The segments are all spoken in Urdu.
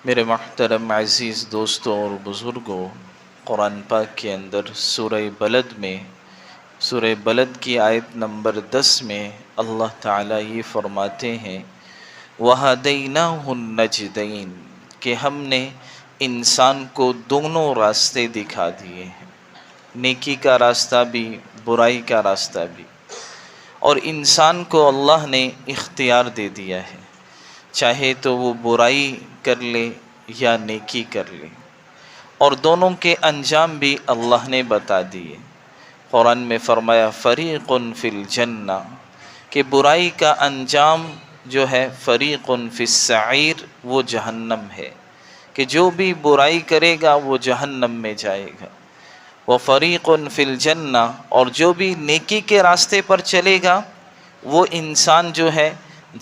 میرے محترم عزیز دوستوں اور بزرگوں، قرآن پاک کے اندر سورہ بلد میں سورہ بلد کی آیت نمبر 10 میں اللہ تعالیٰ یہ فرماتے ہیں وَهَدَيْنَاهُ النَّجْدَيْنِ کہ ہم نے انسان کو دونوں راستے دکھا دیے ہیں، نیکی کا راستہ بھی برائی کا راستہ بھی، اور انسان کو اللہ نے اختیار دے دیا ہے، چاہے تو وہ برائی کر لے یا نیکی کر لے، اور دونوں کے انجام بھی اللہ نے بتا دیے۔ قرآن میں فرمایا فریق فی الجنہ کہ برائی کا انجام جو ہے فریق فی السعیر، وہ جہنم ہے، کہ جو بھی برائی کرے گا وہ جہنم میں جائے گا۔ وفریق فی الجنہ، اور جو بھی نیکی کے راستے پر چلے گا وہ انسان جو ہے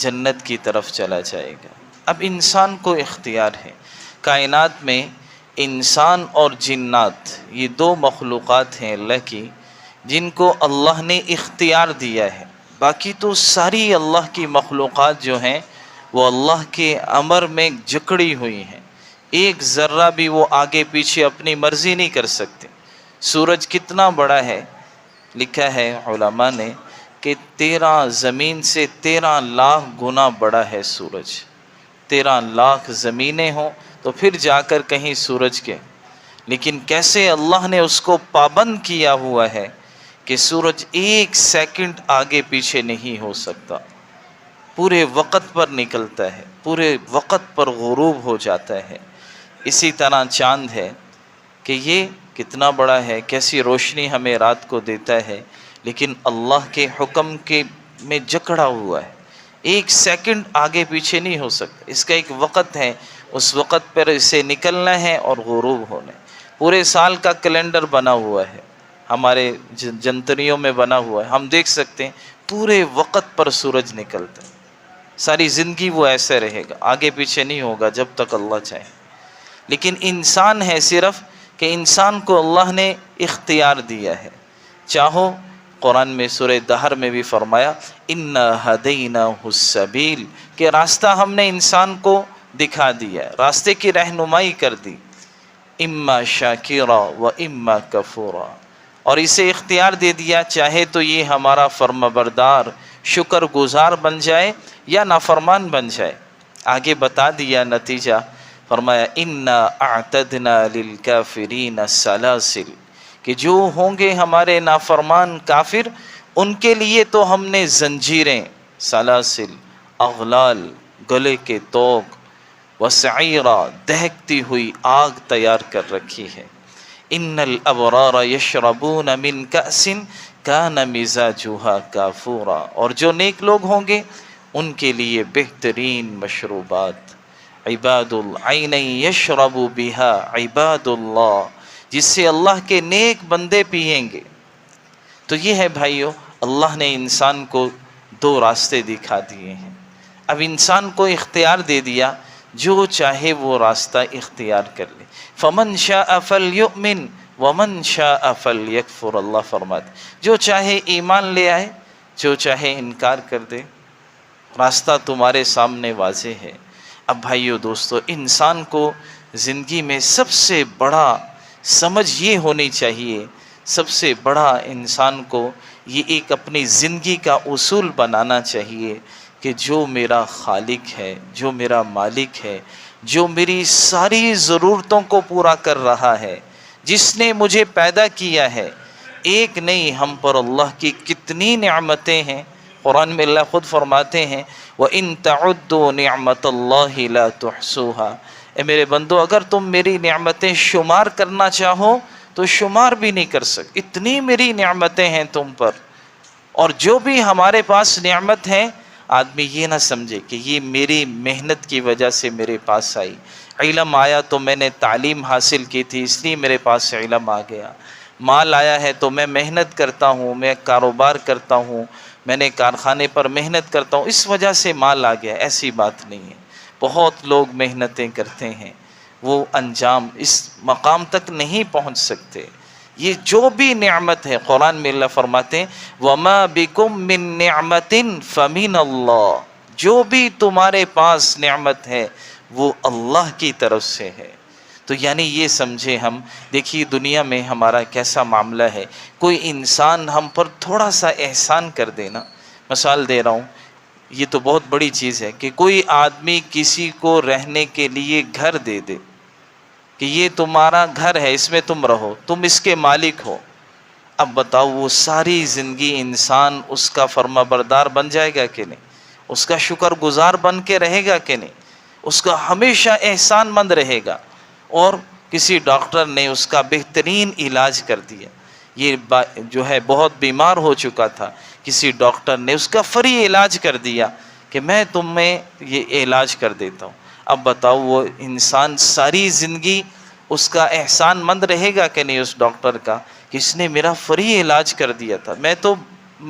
جنت کی طرف چلا جائے گا۔ اب انسان کو اختیار ہے۔ کائنات میں انسان اور جنات یہ دو مخلوقات ہیں اللہ کی جن کو اللہ نے اختیار دیا ہے، باقی تو ساری اللہ کی مخلوقات جو ہیں وہ اللہ کے امر میں جکڑی ہوئی ہیں، ایک ذرہ بھی وہ آگے پیچھے اپنی مرضی نہیں کر سکتے۔ سورج کتنا بڑا ہے، لکھا ہے علماء نے کہ 13 زمین سے 13 لاکھ گنا بڑا ہے سورج۔ 13 لاکھ زمینیں ہوں تو پھر جا کر کہیں سورج کے، لیکن کیسے اللہ نے اس کو پابند کیا ہوا ہے کہ سورج ایک سیکنڈ آگے پیچھے نہیں ہو سکتا، پورے وقت پر نکلتا ہے، پورے وقت پر غروب ہو جاتا ہے۔ اسی طرح چاند ہے کہ یہ کتنا بڑا ہے، کیسی روشنی ہمیں رات کو دیتا ہے، لیکن اللہ کے حکم کے میں جکڑا ہوا ہے، ایک سیکنڈ آگے پیچھے نہیں ہو سکتا۔ اس کا ایک وقت ہے، اس وقت پر اسے نکلنا ہے اور غروب ہونا ہے۔ پورے سال کا کیلنڈر بنا ہوا ہے، ہمارے جنتریوں میں بنا ہوا ہے، ہم دیکھ سکتے ہیں پورے وقت پر سورج نکلتا ہے، ساری زندگی وہ ایسے رہے گا، آگے پیچھے نہیں ہوگا جب تک اللہ چاہے۔ لیکن انسان ہے صرف کہ انسان کو اللہ نے اختیار دیا ہے، چاہو قرآن میں سورہ دہر میں بھی فرمایا اِنَّا هَدَيْنَاهُ السَّبِيلَ کہ راستہ ہم نے انسان کو دکھا دیا، راستے کی رہنمائی کر دی، اما شاکرا و اما کفورا، اور اسے اختیار دے دیا چاہے تو یہ ہمارا فرمانبردار شکر گزار بن جائے یا نافرمان بن جائے۔ آگے بتا دیا نتیجہ، فرمایا انا اعتدنا للکافرین سلاسل کہ جو ہوں گے ہمارے نافرمان کافر ان کے لیے تو ہم نے زنجیریں، سلاسل اغلال، گلے کے توق، وسعیرا دہکتی ہوئی آگ تیار کر رکھی ہے۔ ان الابرار یشربون من کأس کان مزاجها کافورا، اور جو نیک لوگ ہوں گے ان کے لیے بہترین مشروبات، عباد العین یشرب بها عباد اللہ، جس سے اللہ کے نیک بندے پئیں گے۔ تو یہ ہے بھائیو، اللہ نے انسان کو دو راستے دکھا دیے ہیں، اب انسان کو اختیار دے دیا، جو چاہے وہ راستہ اختیار کر لے۔ فمن شاء فلیؤمن ومن شاء فلیکفر، اللہ فرماتے جو چاہے ایمان لے آئے، جو چاہے انکار کر دے، راستہ تمہارے سامنے واضح ہے۔ اب بھائیو دوستو، انسان کو زندگی میں سب سے بڑا سمجھ یہ ہونی چاہیے، سب سے بڑا انسان کو یہ ایک اپنی زندگی کا اصول بنانا چاہیے کہ جو میرا خالق ہے، جو میرا مالک ہے، جو میری ساری ضرورتوں کو پورا کر رہا ہے، جس نے مجھے پیدا کیا ہے، ایک نہیں ہم پر اللہ کی کتنی نعمتیں ہیں۔ قرآن میں اللہ خود فرماتے ہیں وَإِن تَعُدُّوا نِعْمَةَ اللَّهِ لَا تُحْصُوهَا، اے میرے بندو اگر تم میری نعمتیں شمار کرنا چاہو تو شمار بھی نہیں کر سکتے، اتنی میری نعمتیں ہیں تم پر۔ اور جو بھی ہمارے پاس نعمت ہے، آدمی یہ نہ سمجھے کہ یہ میری محنت کی وجہ سے میرے پاس آئی، علم آیا تو میں نے تعلیم حاصل کی تھی اس لیے میرے پاس علم آ گیا، مال آیا ہے تو میں محنت کرتا ہوں، میں کاروبار کرتا ہوں، میں نے کارخانے پر محنت کرتا ہوں اس وجہ سے مال آ گیا، ایسی بات نہیں ہے۔ بہت لوگ محنتیں کرتے ہیں، وہ انجام اس مقام تک نہیں پہنچ سکتے۔ یہ جو بھی نعمت ہے، قرآن میں اللہ فرماتے ہیں وَمَا بِكُم مِّن نِّعْمَةٍ فَمِنَ اللَّهِ، جو بھی تمہارے پاس نعمت ہے وہ اللہ کی طرف سے ہے۔ تو یعنی یہ سمجھے ہم، دیکھیے دنیا میں ہمارا کیسا معاملہ ہے، کوئی انسان ہم پر تھوڑا سا احسان کر دینا، مثال دے رہا ہوں، یہ تو بہت بڑی چیز ہے کہ کوئی آدمی کسی کو رہنے کے لیے گھر دے دے کہ یہ تمہارا گھر ہے، اس میں تم رہو، تم اس کے مالک ہو۔ اب بتاؤ وہ ساری زندگی انسان اس کا فرما بردار بن جائے گا کہ نہیں؟ اس کا شکر گزار بن کے رہے گا کہ نہیں؟ اس کا ہمیشہ احسان مند رہے گا۔ اور کسی ڈاکٹر نے اس کا بہترین علاج کر دیا، یہ جو ہے بہت بیمار ہو چکا تھا، کسی ڈاکٹر نے اس کا فری علاج کر دیا کہ میں تمہیں یہ علاج کر دیتا ہوں۔ اب بتاؤ وہ انسان ساری زندگی اس کا احسان مند رہے گا کہ نہیں اس ڈاکٹر کا، کہ اس نے میرا فری علاج کر دیا تھا، میں تو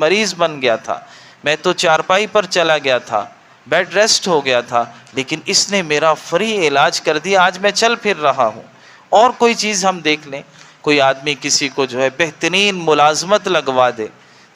مریض بن گیا تھا، میں تو چارپائی پر چلا گیا تھا، بیڈ ریسٹ ہو گیا تھا، لیکن اس نے میرا فری علاج کر دیا، آج میں چل پھر رہا ہوں۔ اور کوئی چیز ہم دیکھ لیں، کوئی آدمی کسی کو جو ہے بہترین ملازمت لگوا دے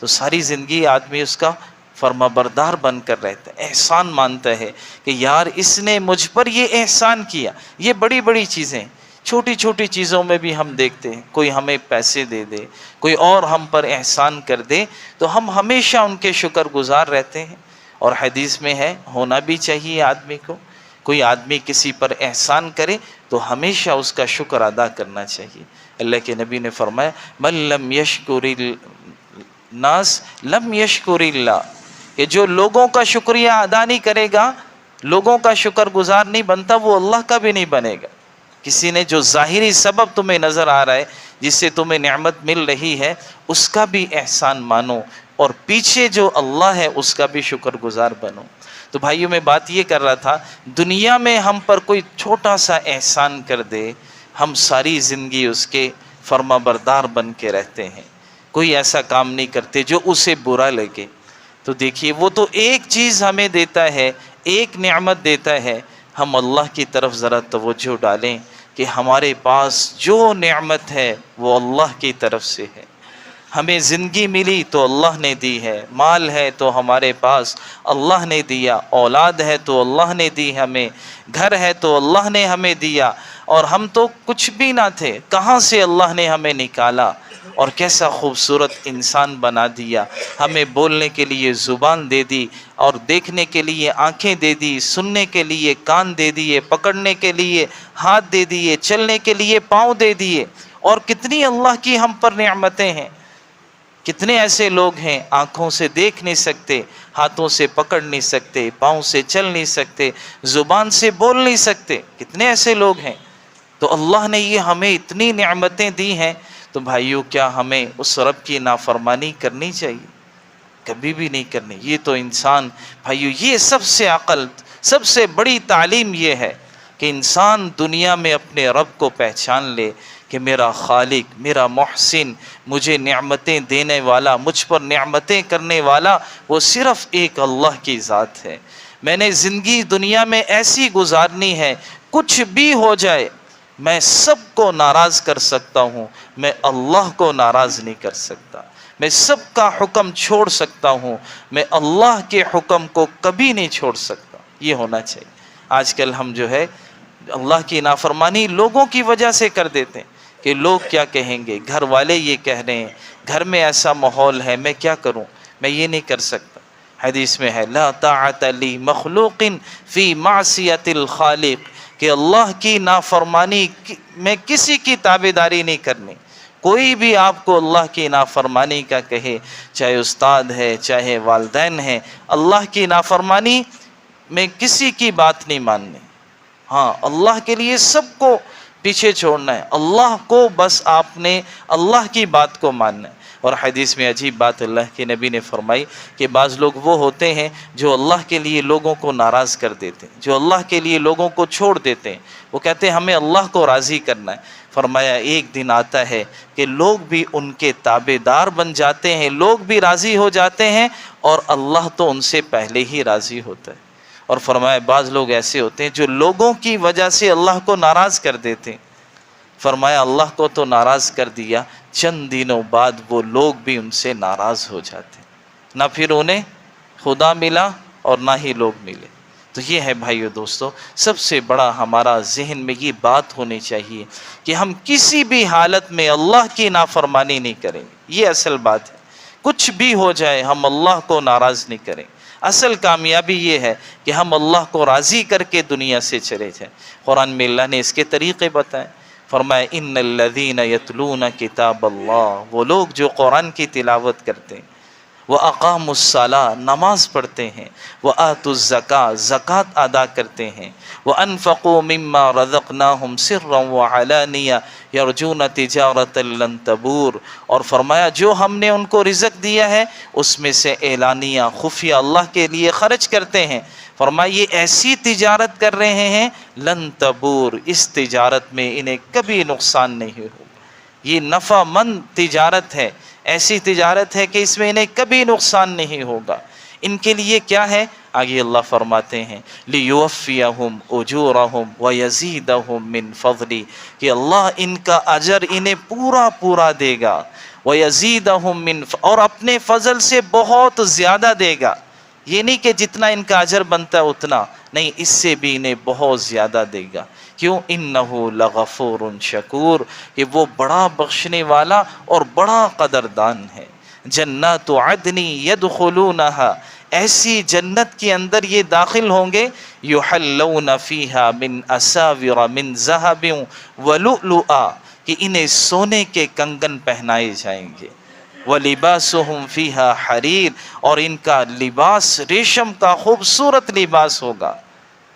تو ساری زندگی آدمی اس کا فرما بردار بن کر رہتا ہے، احسان مانتا ہے کہ یار اس نے مجھ پر یہ احسان کیا۔ یہ بڑی بڑی چیزیں، چھوٹی چھوٹی چیزوں میں بھی ہم دیکھتے ہیں، کوئی ہمیں پیسے دے دے، کوئی اور ہم پر احسان کر دے تو ہم ہمیشہ ان کے شکر گزار رہتے ہیں۔ اور حدیث میں ہے، ہونا بھی چاہیے آدمی کو، کوئی آدمی کسی پر احسان کرے تو ہمیشہ اس کا شکر ادا کرنا چاہیے۔ اللہ کے نبی نے فرمایا من لم یشکر الناس لم یشکر اللہ، کہ جو لوگوں کا شکریہ ادا نہیں کرے گا، لوگوں کا شکر گزار نہیں بنتا، وہ اللہ کا بھی نہیں بنے گا۔ کسی نے جو ظاہری سبب تمہیں نظر آ رہا ہے جس سے تمہیں نعمت مل رہی ہے، اس کا بھی احسان مانو، اور پیچھے جو اللہ ہے اس کا بھی شکر گزار بنو۔ تو بھائیوں میں بات یہ کر رہا تھا، دنیا میں ہم پر کوئی چھوٹا سا احسان کر دے، ہم ساری زندگی اس کے فرما بردار بن کے رہتے ہیں، کوئی ایسا کام نہیں کرتے جو اسے برا لگے۔ تو دیکھیے وہ تو ایک چیز ہمیں دیتا ہے، ایک نعمت دیتا ہے، ہم اللہ کی طرف ذرا توجہ ڈالیں کہ ہمارے پاس جو نعمت ہے وہ اللہ کی طرف سے ہے۔ ہمیں زندگی ملی تو اللہ نے دی ہے، مال ہے تو ہمارے پاس اللہ نے دیا، اولاد ہے تو اللہ نے دی ہمیں، گھر ہے تو اللہ نے ہمیں دیا، اور ہم تو کچھ بھی نہ تھے، کہاں سے اللہ نے ہمیں نکالا اور کیسا خوبصورت انسان بنا دیا، ہمیں بولنے کے لیے زبان دے دی، اور دیکھنے کے لیے آنکھیں دے دی، سننے کے لیے کان دے دیے، پکڑنے کے لیے ہاتھ دے دیے، چلنے کے لیے پاؤں دے دیے۔ اور کتنی اللہ کی ہم پر نعمتیں ہیں، کتنے ایسے لوگ ہیں آنکھوں سے دیکھ نہیں سکتے، ہاتھوں سے پکڑ نہیں سکتے، پاؤں سے چل نہیں سکتے، زبان سے بول نہیں سکتے، کتنے ایسے لوگ ہیں۔ تو اللہ نے یہ ہمیں اتنی نعمتیں دی ہیں، تو بھائیو کیا ہمیں اس رب کی نافرمانی کرنی چاہیے؟ کبھی بھی نہیں کرنی۔ یہ تو انسان بھائیو، یہ سب سے عقل، سب سے بڑی تعلیم یہ ہے کہ انسان دنیا میں اپنے رب کو پہچان لے کہ میرا خالق، میرا محسن، مجھے نعمتیں دینے والا، مجھ پر نعمتیں کرنے والا وہ صرف ایک اللہ کی ذات ہے۔ میں نے زندگی دنیا میں ایسی گزارنی ہے، کچھ بھی ہو جائے میں سب کو ناراض کر سکتا ہوں، میں اللہ کو ناراض نہیں کر سکتا، میں سب کا حکم چھوڑ سکتا ہوں، میں اللہ کے حکم کو کبھی نہیں چھوڑ سکتا۔ یہ ہونا چاہیے۔ آج کل ہم جو ہے اللہ کی نافرمانی لوگوں کی وجہ سے کر دیتے ہیں کہ لوگ کیا کہیں گے، گھر والے یہ کہہ رہے ہیں، گھر میں ایسا ماحول ہے، میں کیا کروں، میں یہ نہیں کر سکتا۔ حدیث میں ہے لا طاعت لی مخلوق فی معصیت الخالق، کہ اللہ کی نافرمانی میں کسی کی تابعداری نہیں کرنی۔ کوئی بھی آپ کو اللہ کی نافرمانی کا کہے، چاہے استاد ہے، چاہے والدین ہیں، اللہ کی نافرمانی میں کسی کی بات نہیں ماننی۔ ہاں، اللہ کے لیے سب کو پیچھے چھوڑنا ہے، اللہ کو بس آپ نے اللہ کی بات کو ماننا ہے۔ اور حدیث میں عجیب بات اللہ کے نبی نے فرمائی کہ بعض لوگ وہ ہوتے ہیں جو اللہ کے لیے لوگوں کو ناراض کر دیتے ہیں، جو اللہ کے لیے لوگوں کو چھوڑ دیتے ہیں، وہ کہتے ہیں ہمیں اللہ کو راضی کرنا ہے۔ فرمایا ایک دن آتا ہے کہ لوگ بھی ان کے تابع دار بن جاتے ہیں، لوگ بھی راضی ہو جاتے ہیں، اور اللہ تو ان سے پہلے ہی راضی ہوتا ہے۔ اور فرمایا بعض لوگ ایسے ہوتے ہیں جو لوگوں کی وجہ سے اللہ کو ناراض کر دیتے ہیں۔ فرمایا اللہ کو تو ناراض کر دیا، چند دنوں بعد وہ لوگ بھی ان سے ناراض ہو جاتے ہیں، نہ پھر انہیں خدا ملا اور نہ ہی لوگ ملے۔ تو یہ ہے بھائیو دوستو، سب سے بڑا ہمارا ذہن میں یہ بات ہونی چاہیے کہ ہم کسی بھی حالت میں اللہ کی نافرمانی نہیں کریں گے۔ یہ اصل بات ہے، کچھ بھی ہو جائے ہم اللہ کو ناراض نہیں کریں۔ اصل کامیابی یہ ہے کہ ہم اللہ کو راضی کر کے دنیا سے چلے جائیں۔ قرآن میں اللہ نے اس کے طریقے بتائے، فرمایا ان الذین یتلون کتاب اللہ، وہ لوگ جو قرآن کی تلاوت کرتے ہیں، وَأَقَامُوا الصَّلَاةَ، نماز پڑھتے ہیں، وَآتُوا الزَّكَاةَ، زکوٰۃ ادا کرتے ہیں، وَأَنفَقُوا مِمَّا رَزَقْنَاهُمْ سِرًّا وَعَلَانِيَةً يَرْجُونَ تِجَارَةً لَن تَبُورَ، اور فرمایا جو ہم نے ان کو رزق دیا ہے اس میں سے اعلانیہ خفیہ اللہ کے لیے خرچ کرتے ہیں۔ فرمایا یہ ایسی تجارت کر رہے ہیں لن تبور، اس تجارت میں انہیں کبھی نقصان نہیں ہوگا، یہ نفع مند تجارت ہے، ایسی تجارت ہے کہ اس میں انہیں کبھی نقصان نہیں ہوگا۔ ان کے لیے کیا ہے؟ آگے اللہ فرماتے ہیں لِيُوَفِّيَهُمْ أُجُورَهُمْ وَيَزِيدَهُمْ مِنْ فَضْلِهِ، کہ اللہ ان کا اجر انہیں پورا پورا دے گا، وَيَزِيدَهُمْ مِنْ، اور اپنے فضل سے بہت زیادہ دے گا۔ یہ نہیں کہ جتنا ان کا اجر بنتا ہے اتنا نہیں، اس سے بھی انہیں بہت زیادہ دے گا۔ کیوں؟ اِنَّهُ لَغَفُورٌ شَكُورٌ، کہ وہ بڑا بخشنے والا اور بڑا قدردان ہے۔ جنات عدن يدخلونها، ایسی جنت کے اندر یہ داخل ہوں گے، یحلون فیہا من اساور من ذہب ولؤلؤا، کہ انہیں سونے کے کنگن پہنائے جائیں گے، وَلِبَاسُهُمْ فِيهَا حَرِيرٌ، اور ان کا لباس ریشم کا خوبصورت لباس ہوگا۔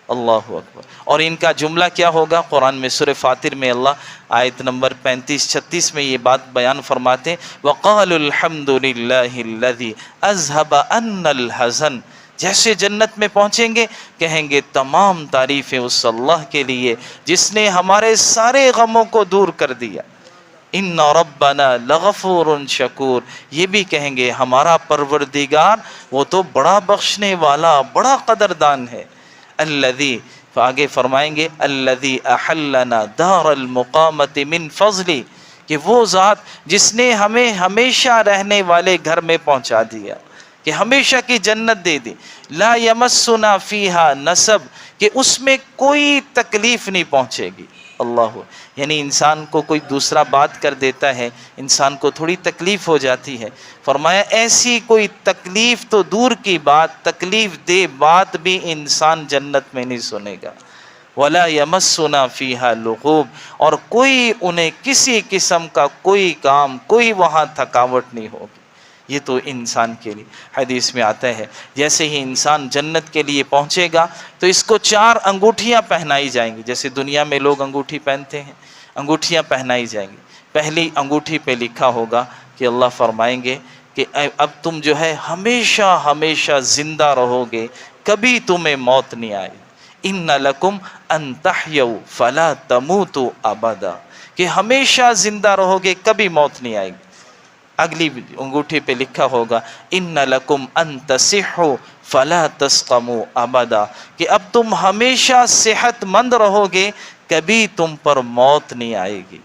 اللہ اکبر۔ اور ان کا جملہ کیا ہوگا؟ قرآن میں سورہ فاطر میں اللہ آیت نمبر 35-36 میں یہ بات بیان فرماتے ہیں، وَقَالُوا الْحَمْدُ لِلَّهِ الَّذِي أَذْهَبَ عَنَّا الْحَزَنَ، جیسے جنت میں پہنچیں گے کہیں گے تمام تعریفیں اس اللہ کے لیے جس نے ہمارے سارے غموں کو دور کر دیا۔ ان ربنا لغفور شکور، یہ بھی کہیں گے ہمارا پروردگار وہ تو بڑا بخشنے والا، بڑا قدردان ہے۔ الذی، آگے فرمائیں گے الذی احلنا دار المقامت من فضلی، کہ وہ ذات جس نے ہمیں ہمیشہ رہنے والے گھر میں پہنچا دیا، کہ ہمیشہ کی جنت دے دی۔ لا یمسنا فیہا نصب، کہ اس میں کوئی تکلیف نہیں پہنچے گی۔ اللہ، یعنی انسان کو کوئی دوسرا بات کر دیتا ہے، انسان کو تھوڑی تکلیف ہو جاتی ہے، فرمایا ایسی کوئی تکلیف تو دور کی بات، تکلیف دہ بات بھی انسان جنت میں نہیں سنے گا۔ وَلَا يَمَسُّنَا فِيهَا لُغُوب، اور کوئی انہیں کسی قسم کا کوئی کام، کوئی وہاں تھکاوٹ نہیں ہوگی۔ یہ تو انسان کے لیے حدیث میں آتا ہے جیسے ہی انسان جنت کے لیے پہنچے گا تو اس کو 4 انگوٹھیاں پہنائی جائیں گی، جیسے دنیا میں لوگ انگوٹھی پہنتے ہیں، انگوٹھیاں پہنائی جائیں گی۔ پہلی انگوٹھی پہ لکھا ہوگا کہ اللہ فرمائیں گے کہ اب تم جو ہے ہمیشہ ہمیشہ زندہ رہو گے، کبھی تمہیں موت نہیں آئے۔ ان لکم ان تحیوا فلا تموتوا ابدا، کہ ہمیشہ زندہ رہو گے، کبھی موت نہیں آئے گی۔ اگلی انگوٹھی پہ لکھا ہوگا ان لکم ان تصحوا فلا تسقموا ابدا، کہ اب تم ہمیشہ صحت مند رہو گے، کبھی تم پر موت نہیں آئے گی،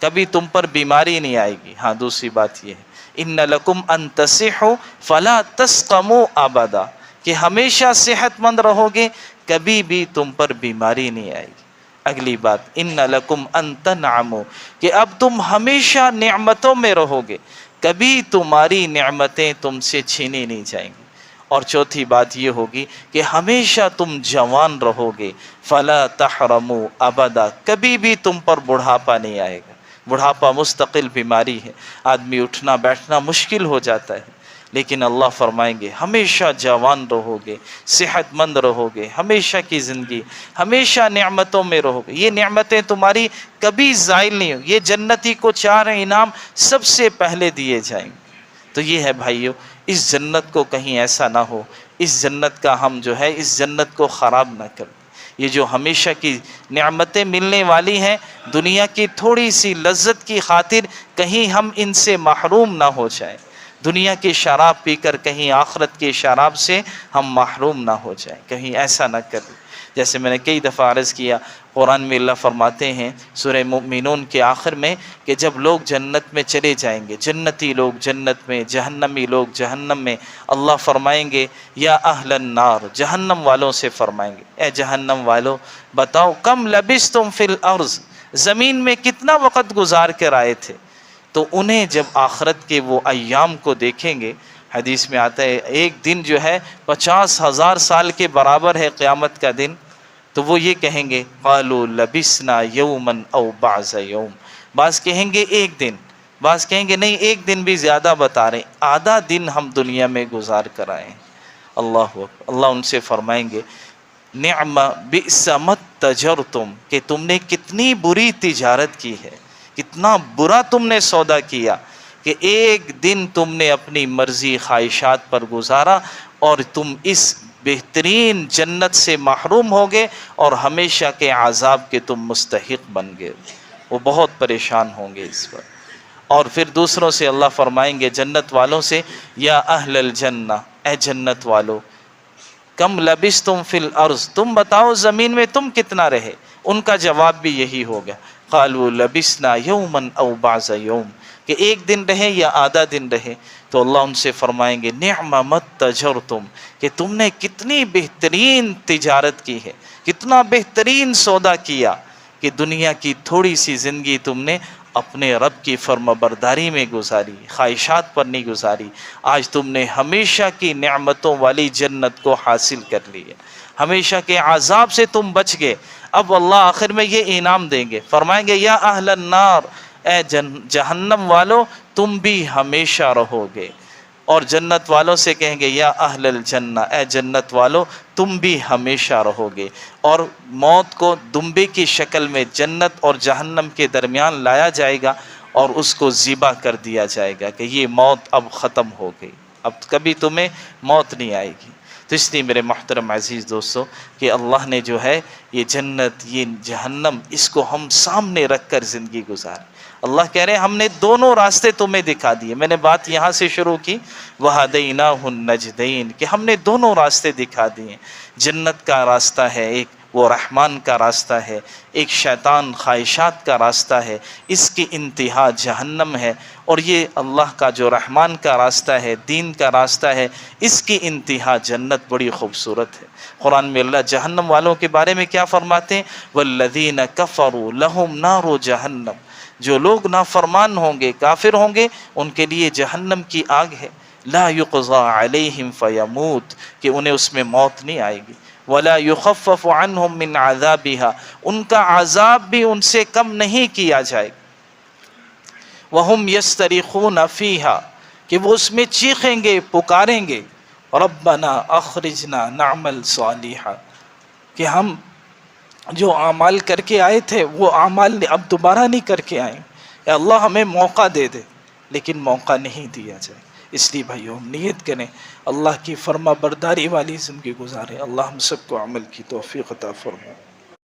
کبھی تم پر بیماری نہیں آئے گی۔ ہاں دوسری بات یہ ہے ان لکم ان تصحوا فلا تسقموا ابدا، کہ ہمیشہ صحت مند رہو گے، کبھی بھی تم پر بیماری نہیں آئے گی۔ اگلی بات ان لکم ان تنعموا، کہ اب تم ہمیشہ نعمتوں میں رہو گے، کبھی تمہاری نعمتیں تم سے چھینی نہیں جائیں گی۔ اور چوتھی بات یہ ہوگی کہ ہمیشہ تم جوان رہو گے، فلا تحرموا ابدا، کبھی بھی تم پر بڑھاپا نہیں آئے گا۔ بڑھاپا مستقل بیماری ہے، آدمی اٹھنا بیٹھنا مشکل ہو جاتا ہے، لیکن اللہ فرمائیں گے ہمیشہ جوان رہو گے، صحت مند رہو گے، ہمیشہ کی زندگی، ہمیشہ نعمتوں میں رہو گے، یہ نعمتیں تمہاری کبھی زائل نہیں ہوں۔ یہ جنتی کو 4 انعام سب سے پہلے دیے جائیں گے۔ تو یہ ہے بھائیو، اس جنت کو کہیں ایسا نہ ہو، اس جنت کا ہم جو ہے اس جنت کو خراب نہ کریں۔ یہ جو ہمیشہ کی نعمتیں ملنے والی ہیں، دنیا کی تھوڑی سی لذت کی خاطر کہیں ہم ان سے محروم نہ ہو جائیں، دنیا کی شراب پی کر کہیں آخرت کی شراب سے ہم محروم نہ ہو جائیں، کہیں ایسا نہ کریں۔ جیسے میں نے کئی دفعہ عرض کیا، قرآن میں اللہ فرماتے ہیں سورہ مومنون کے آخر میں کہ جب لوگ جنت میں چلے جائیں گے، جنتی لوگ جنت میں، جہنمی لوگ جہنم میں، اللہ فرمائیں گے یا اہل النار، جہنم والوں سے فرمائیں گے اے جہنم والو بتاؤ کم لبثتم فی الارض، زمین میں کتنا وقت گزار کر آئے تھے۔ تو انہیں جب آخرت کے وہ ایام کو دیکھیں گے، حدیث میں آتا ہے ایک دن جو ہے 50,000 سال کے برابر ہے قیامت کا دن، تو وہ یہ کہیں گے قالوا لبثنا یوما او بعض یوم، بعض کہیں گے ایک دن، بعض کہیں گے نہیں ایک دن بھی زیادہ بتا رہے، آدھا دن ہم دنیا میں گزار کر آئے ہیں۔ اللہ اکبر، اللہ ان سے فرمائیں گے نعم بئس ما تجرتم، کہ تم نے کتنی بری تجارت کی ہے، کتنا برا تم نے سودا کیا کہ ایک دن تم نے اپنی مرضی خواہشات پر گزارا اور تم اس بہترین جنت سے محروم ہو گئے اور ہمیشہ کے عذاب کے تم مستحق بن گئے۔ وہ بہت پریشان ہوں گے اس پر۔ اور پھر دوسروں سے اللہ فرمائیں گے جنت والوں سے یا اہل الجنہ، اے جنت والو کم لبثتم فی الارض، تم بتاؤ زمین میں تم کتنا رہے۔ ان کا جواب بھی یہی ہوگا قالوا لبثنا یوما او بعض یوم، کہ ایک دن رہے یا آدھا دن رہے۔ تو اللہ ان سے فرمائیں گے نعم ما تجرتم، کہ تم نے کتنی بہترین تجارت کی ہے، کتنا بہترین سودا کیا کہ دنیا کی تھوڑی سی زندگی تم نے اپنے رب کی فرما برداری میں گزاری، خواہشات پر نہیں گزاری۔ آج تم نے ہمیشہ کی نعمتوں والی جنت کو حاصل کر لی ہے، ہمیشہ کے عذاب سے تم بچ گئے۔ اب اللہ آخر میں یہ انعام دیں گے، فرمائیں گے یا اہل النار، اے جہنم والو تم بھی ہمیشہ رہو گے۔ اور جنت والوں سے کہیں گے یا اہل الجنہ، اے جنت والو تم بھی ہمیشہ رہو گے۔ اور موت کو دمبے کی شکل میں جنت اور جہنم کے درمیان لایا جائے گا اور اس کو ذبح کر دیا جائے گا کہ یہ موت اب ختم ہو گئی، اب کبھی تمہیں موت نہیں آئے گی۔ تو اس لیے میرے محترم عزیز دوستو کہ اللہ نے جو ہے یہ جنت یہ جہنم اس کو ہم سامنے رکھ کر زندگی گزار۔ اللہ کہہ رہے ہیں ہم نے دونوں راستے تمہیں دکھا دیے۔ میں نے بات یہاں سے شروع کی وَهَدَيْنَاهُ النَّجْدَيْنِ، کہ ہم نے دونوں راستے دکھا دیے۔ جنت کا راستہ ہے ایک، وہ رحمان کا راستہ ہے، ایک شیطان خواہشات کا راستہ ہے، اس کی انتہا جہنم ہے۔ اور یہ اللہ کا جو رحمان کا راستہ ہے، دین کا راستہ ہے، اس کی انتہا جنت بڑی خوبصورت ہے۔ قرآن میں اللہ جہنم والوں کے بارے میں کیا فرماتے ہیں وَالَّذِينَ كَفَرُوا لَهُمْ نَارُ جَهَنَّمْ، جو لوگ نافرمان ہوں گے، کافر ہوں گے، ان کے لیے جہنم کی آگ ہے۔ لا يقضى عليهم فيموت، کہ انہیں اس میں موت نہیں آئے گی۔ ولا يخفف عنهم من عذابها، ان کا عذاب بھی ان سے کم نہیں کیا جائے گا۔ وهم يسترخون فيها، کہ وہ اس میں چیخیں گے، پکاریں گے ربنا اخرجنا نعمل صالحا، کہ ہم جو اعمال کر کے آئے تھے وہ اعمال اب دوبارہ نہیں کر کے آئیں، اے اللہ ہمیں موقع دے دے، لیکن موقع نہیں دیا جائے۔ اس لیے بھائیو ہم نیت کریں اللہ کی فرما برداری والی زندگی گزاریں۔ اللہ ہم سب کو عمل کی توفیق عطا فرمائے۔